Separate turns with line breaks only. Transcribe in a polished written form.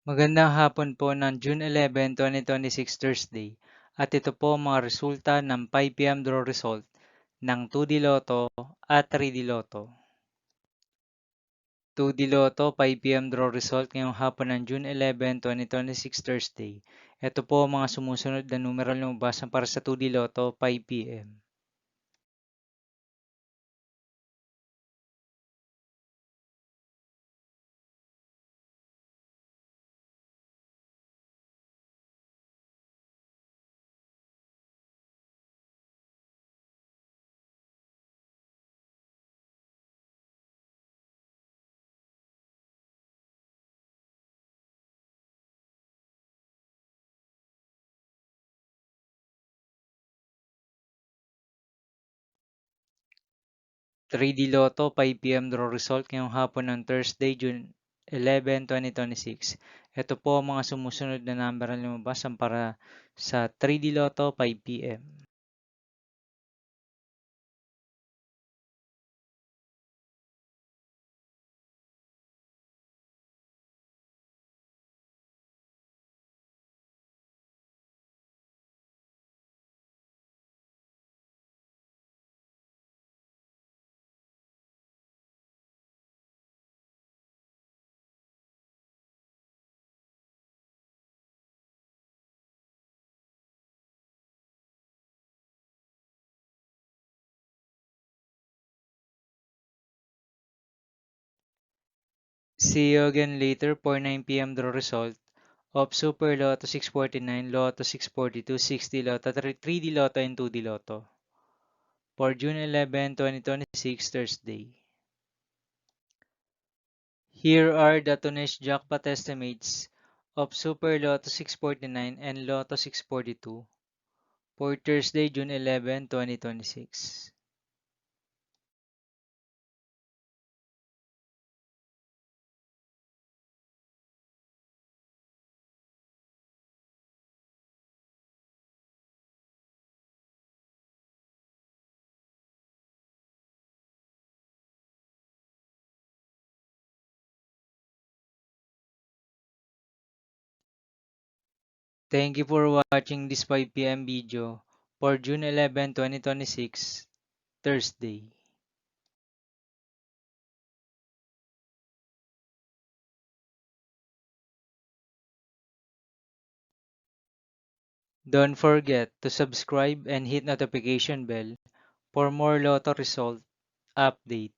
Magandang hapon po ng June 11, 2026 Thursday. At ito po ang mga resulta ng 5 PM draw result ng 2D Lotto at 3D Lotto. 2D Lotto 5 PM draw result ngayong hapon ng June 11, 2026 Thursday. Ito po ang mga sumusunod na numeral na lumabas para sa 2D Lotto 5 PM. 3D Lotto 5 PM draw result ngayong hapon ng Thursday, June 11, 2026. Ito po ang mga sumusunod na number na lumabas para sa 3D Lotto 5 PM. See you again later for 9 PM draw result of Super Lotto 649, Lotto 642, 60 Lotto, 3D Lotto, and 2D Lotto for June 11, 2026, Thursday. Here are the tonnage jackpot estimates of Super Lotto 649 and Lotto 642 for Thursday, June 11, 2026. Thank you for watching this 5 PM video for June 11, 2026, Thursday. Don't forget to subscribe and hit notification bell for more Lotto result update.